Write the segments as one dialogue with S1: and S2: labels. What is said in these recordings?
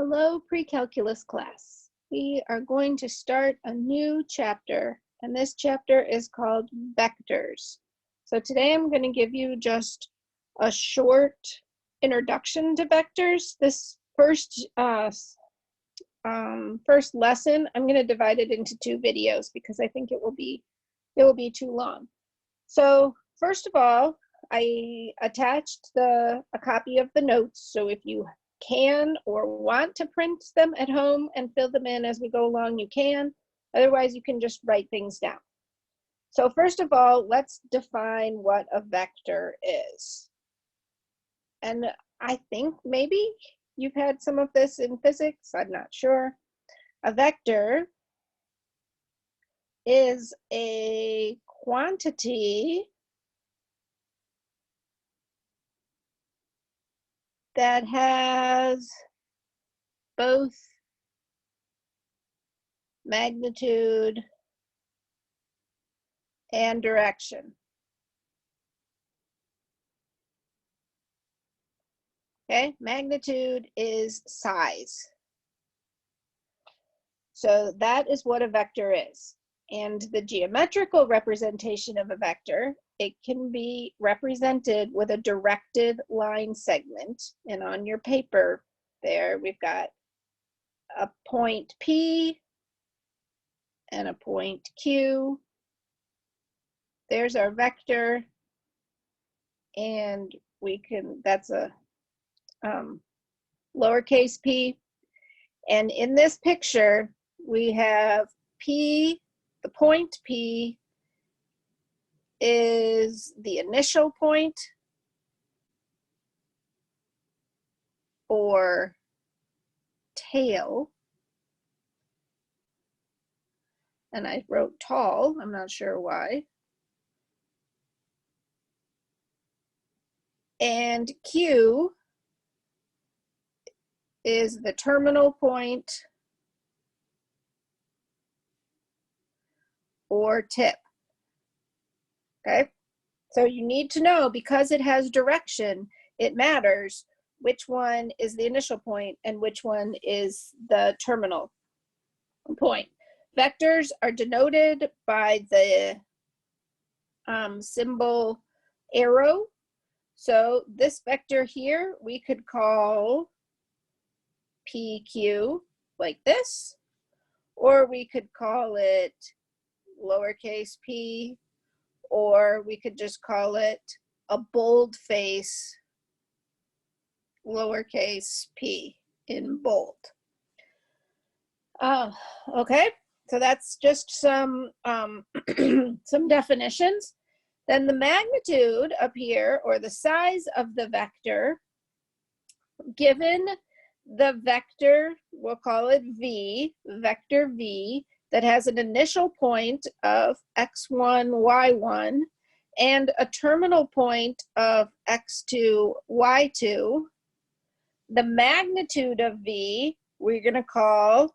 S1: Hello, pre-calculus class. We are going to start a new chapter, and this chapter is called vectors. So today I'm going to give you just a short introduction to vectors. This first lesson, I'm going to divide it into two videos because I think it will be too long. So first of all, I attached a copy of the notes, so if you can or want to print them at home and fill them in as we go along, you can. Otherwise, you can just write things down. So first of all, let's define what a vector is. And I think maybe you've had some of this in physics, I'm not sure. A vector is a quantity that has both magnitude and direction. Okay, magnitude is size. So that is what a vector is. And the geometrical representation of a vector, it can be represented with a directed line segment. And on your paper there, we've got a point P and a point Q. There's our vector. And we can, that's a lowercase p. And in this picture, we have P, the point P is the initial point or tail. And I wrote tall, I'm not sure why. And Q is the terminal point or tip. Okay, so you need to know, because it has direction, it matters which one is the initial point and which one is the terminal point. Vectors are denoted by the symbol arrow. So this vector here, we could call PQ like this, or we could call it lowercase p, or we could just call it a boldface lowercase p in bold. Okay, so that's just some some definitions. Then the magnitude up here, or the size of the vector, given the vector, we'll call it V, vector V, that has an initial point of x1, y1, and a terminal point of x2, y2, the magnitude of V, we're going to call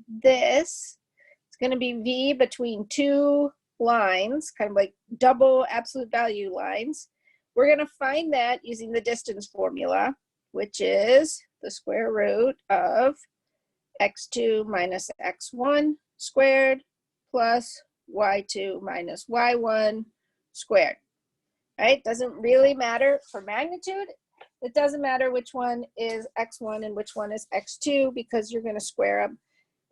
S1: this, it's going to be V between two lines, kind of like double absolute value lines. We're going to find that using the distance formula, which is the square root of x2 minus x1 squared plus y2 minus y1 squared. Right? Doesn't really matter for magnitude. It doesn't matter which one is x1 and which one is x2, because you're going to square them,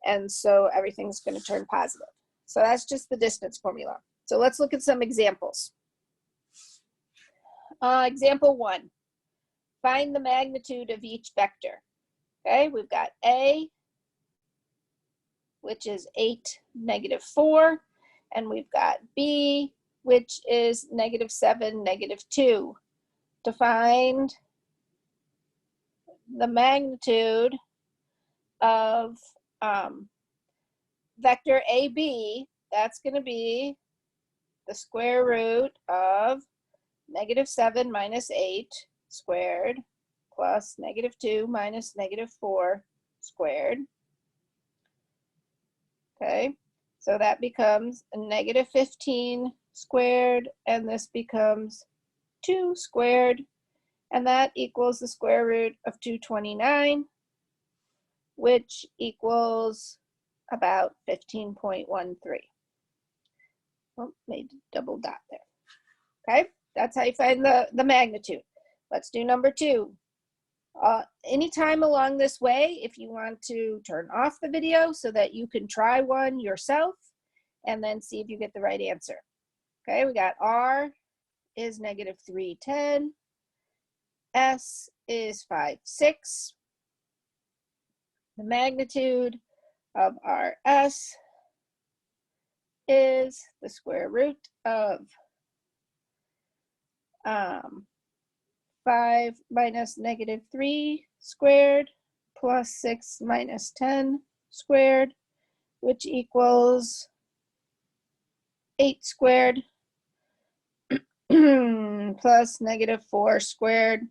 S1: and so everything's going to turn positive. So that's just the distance formula. So let's look at some examples. Example 1. Find the magnitude of each vector. Okay, we've got A, which is 8, -4, and we've got B, which is -7, -2. To find the magnitude of vector AB, that's going to be the square root of -7 minus 8 squared plus -2 minus -4 squared. Okay, so that becomes a -15 squared, and this becomes 2 squared, and that equals the square root of 229. which equals about 15.13. Oh, made a double dot there. Okay, that's how you find the magnitude. Let's do number 2. Anytime along this way, if you want to turn off the video so that you can try one yourself and then see if you get the right answer. Okay, we got R is negative 310. S is 5, 6. The magnitude of RS is the square root of 5 minus negative 3 squared plus 6 minus 10 squared, which equals 8 squared plus negative 4 squared,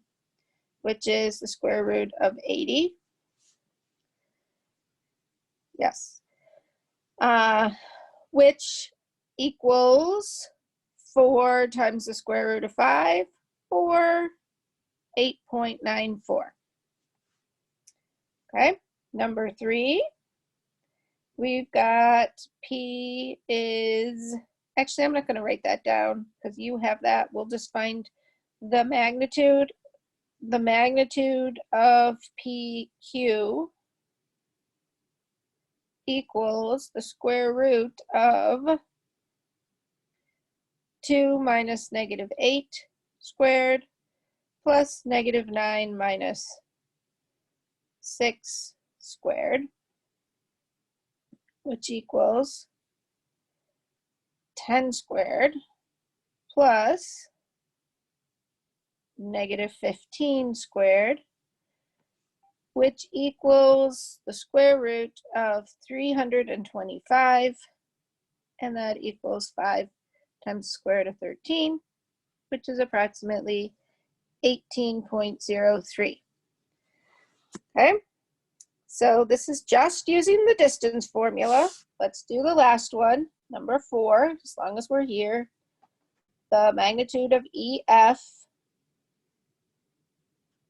S1: which is the square root of 80. Yes. Which equals 4 times the square root of 5, or 8.94. Okay, number 3, we've got P is, actually I'm not going to write that down because you have that. We'll just find the magnitude. The magnitude of PQ equals the square root of 2 minus negative 8 squared plus negative 9 minus 6 squared, which equals 10 squared plus negative 15 squared, which equals the square root of 325, and that equals 5 times the square root of 13, which is approximately 18.03. Okay, so this is just using the distance formula. Let's do the last one, number 4, as long as we're here. The magnitude of EF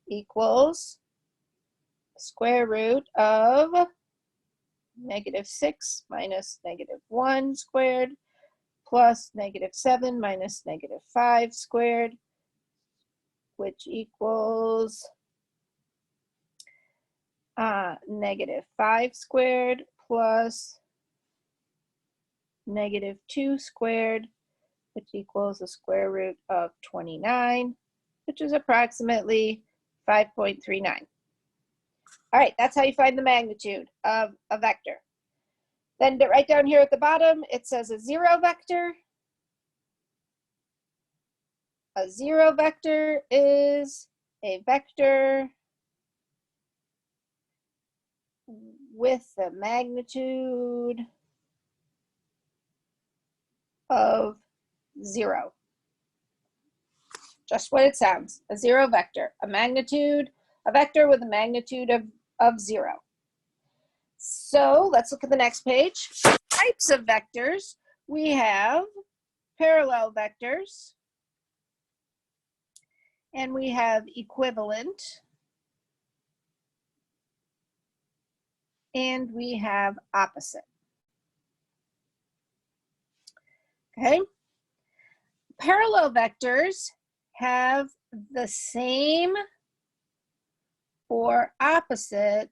S1: equals square root of negative 6 minus negative 1 squared plus negative 7 minus negative 5 squared, which equals negative 5 squared plus negative 2 squared, which equals the square root of 29, which is approximately 5.39. All right, that's how you find the magnitude of a vector. Then right down here at the bottom, it says a 0 vector. A 0 vector is a vector with the magnitude of 0. Just what it sounds, a 0 vector, a vector with a magnitude of 0. So let's look at the next page. Types of vectors. We have parallel vectors, and we have equivalent, and we have opposite. Okay. Parallel vectors have the same or opposite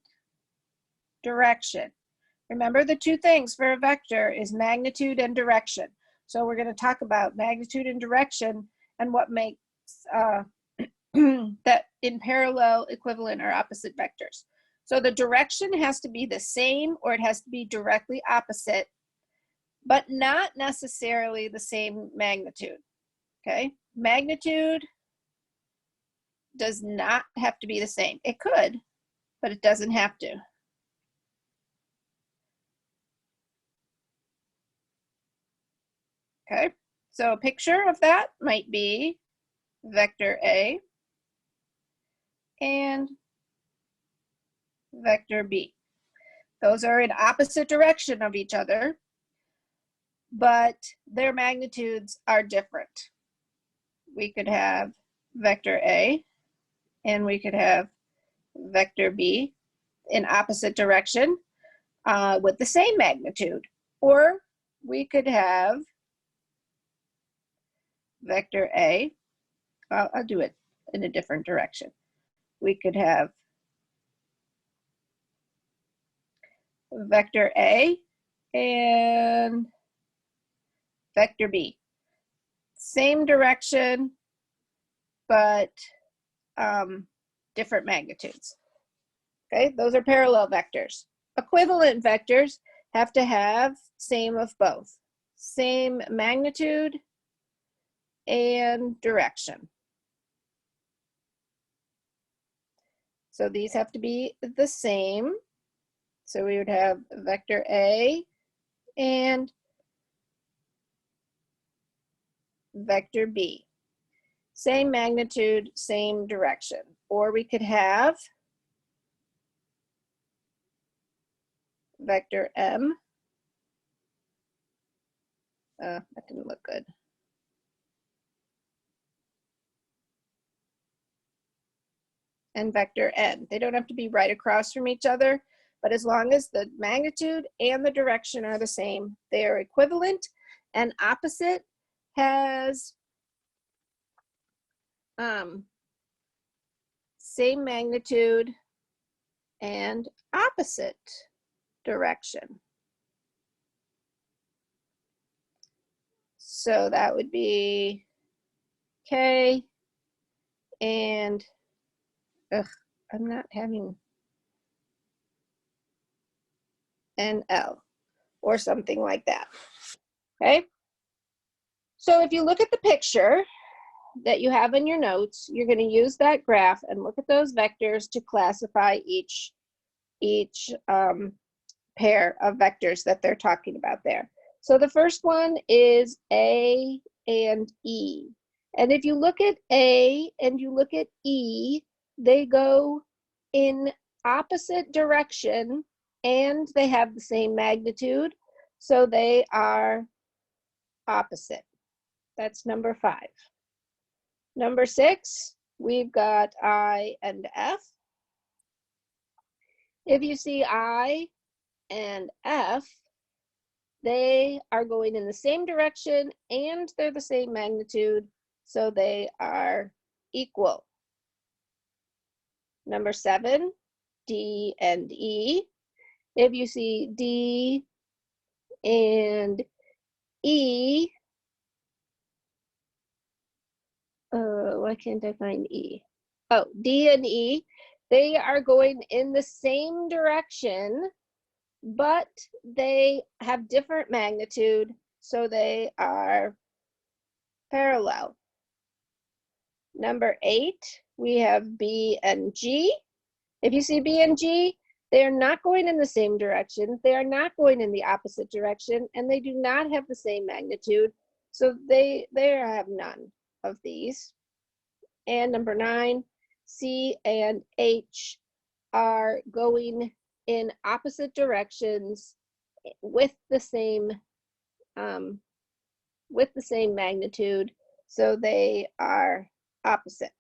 S1: direction. Remember, the two things for a vector is magnitude and direction. So we're going to talk about magnitude and direction and what makes that in parallel, equivalent, or opposite vectors. So the direction has to be the same, or it has to be directly opposite, but not necessarily the same magnitude. Okay, magnitude does not have to be the same. It could, but it doesn't have to. Okay, so a picture of that might be vector A and vector B. Those are in opposite direction of each other, but their magnitudes are different. We could have vector A and we could have vector B, in opposite direction with the same magnitude. Or we could have vector A. I'll do it in a different direction. We could have vector A and vector B. Same direction, but different magnitudes. Okay, those are parallel vectors. Equivalent vectors have to have same of both. Same magnitude and direction. So these have to be the same. So we would have vector A and vector B. Same magnitude, same direction. Or we could have vector M. That didn't look good. And vector N. They don't have to be right across from each other, but as long as the magnitude and the direction are the same, they are equivalent. And opposite has same magnitude and opposite direction. So that would be K and, I'm not having and L or something like that. Okay. So if you look at the picture that you have in your notes, you're going to use that graph and look at those vectors to classify each pair of vectors that they're talking about there. So the first one is A and E. And if you look at A and you look at E, they go in opposite direction and they have the same magnitude. So they are opposite. That's number 5. Number 6, we've got I and F. If you see I and F, they are going in the same direction and they're the same magnitude, so they are equal. Number 7, D and E. If you see D and E, why can't I find E? Oh, D and E, they are going in the same direction, but they have different magnitude, so they are parallel. Number 8, we have B and G. If you see B and G, they are not going in the same direction, they are not going in the opposite direction, and they do not have the same magnitude, so they have none of these. And number 9, C and H are going in opposite directions with the same magnitude, so they are opposite.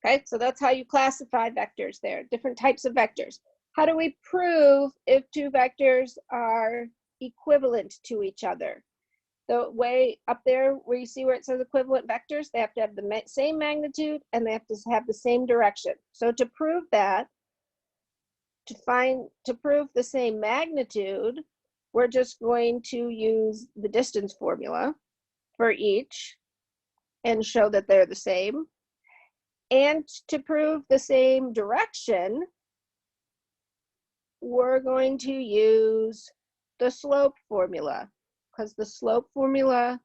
S1: Okay, so that's how you classify vectors there, different types of vectors. How do we prove if two vectors are equivalent to each other? The way up there where you see where it says equivalent vectors, they have to have the same magnitude and they have to have the same direction. So to prove that, to prove the same magnitude, we're just going to use the distance formula for each and show that they're the same. And to prove the same direction, we're going to use the slope formula, because the slope formula,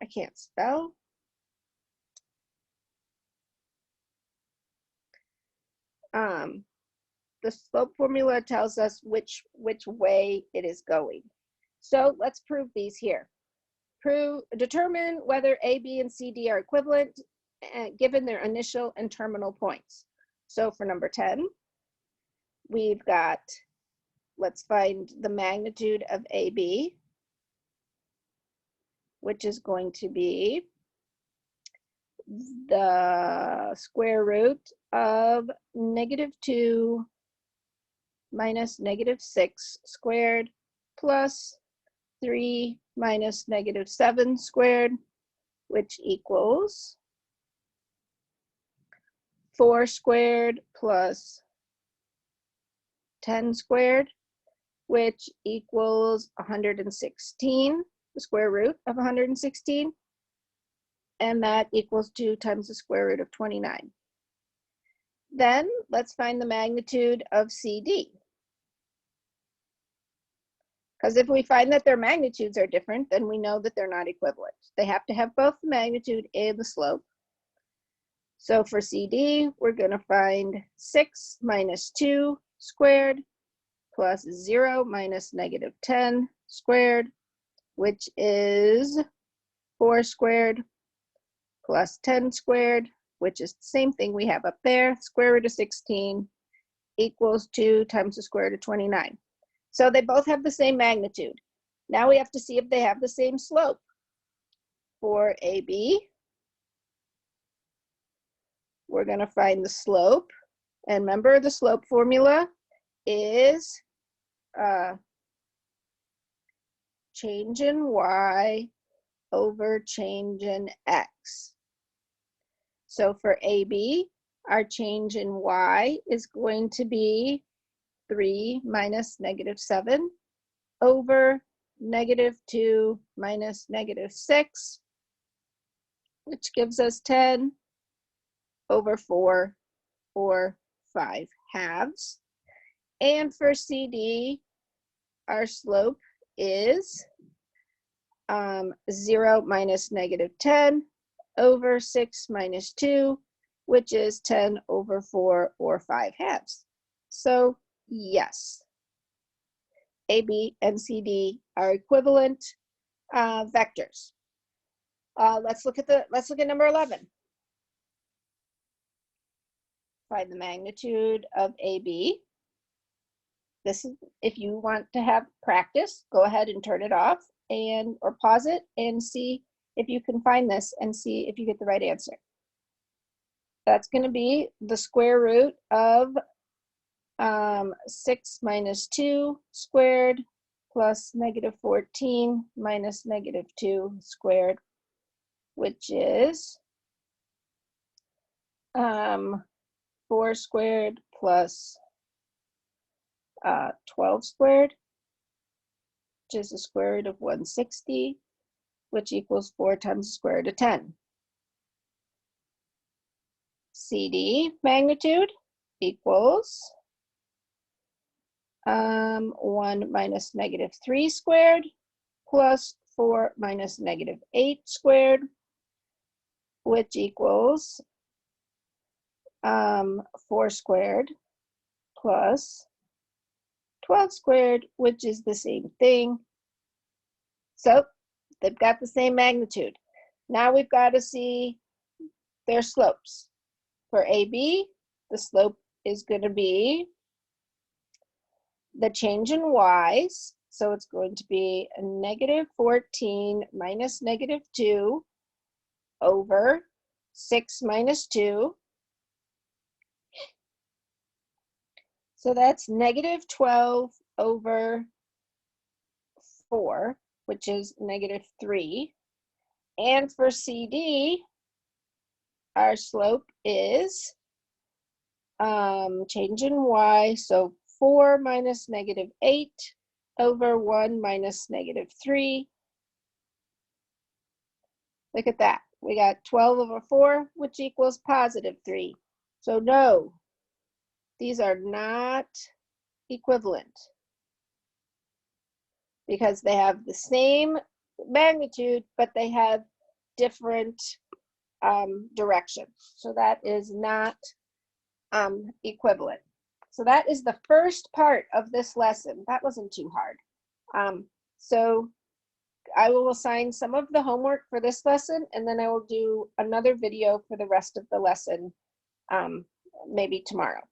S1: I can't spell. The slope formula tells us which way it is going. So let's prove these here. Determine whether A, B, and C, D are equivalent given their initial and terminal points. So for number 10, we've got, let's find the magnitude of AB, which is going to be the square root of -2 minus -6 squared plus 3 minus -7 squared, which equals 4 squared plus 10 squared, which equals 116, the square root of 116, and that equals 2 times the square root of 29. Then let's find the magnitude of CD. Because if we find that their magnitudes are different, then we know that they're not equivalent. They have to have both the magnitude and the slope. So for CD, we're going to find 6 minus 2 squared plus 0 minus -10 squared, which is 4 squared plus 10 squared, which is the same thing we have up there. Square root of 16 equals 2 times the square root of 29. So they both have the same magnitude. Now we have to see if they have the same slope. For AB, we're going to find the slope. And remember, the slope formula is change in y over change in x. So for AB, our change in y is going to be 3 minus -7 over -2 minus -6, which gives us 10 over 4, or 5/2. And for CD, our slope is 0 minus -10 over 6 minus 2, which is 10 over 4, or 5/2. So yes, AB and CD are equivalent vectors. Let's look at number 11. Find the magnitude of AB. This is, if you want to have practice, go ahead and turn it off or pause it and see if you can find this and see if you get the right answer. That's going to be the square root of 6 minus 2 squared plus -14 minus -2 squared, which is 4 squared plus 12 squared, which is the square root of 160, which equals 4 times the square root of 10. CD magnitude equals 1 minus -3 squared plus 4 minus -8 squared, which equals 4 squared plus 12 squared, which is the same thing. So they've got the same magnitude. Now we've got to see their slopes. For AB, the slope is going to be the change in y's. So it's going to be a -14 minus -2 over 6 minus 2. So that's -12 over 4, which is -3. And for CD, our slope is change in y, so 4 minus -8 over 1 minus -3. Look at that. We got 12 over 4, which equals +3. So no, these are not equivalent because they have the same magnitude, but they have different direction. So that is not equivalent. So that is the first part of this lesson. That wasn't too hard. So I will assign some of the homework for this lesson, and then I will do another video for the rest of the lesson maybe tomorrow.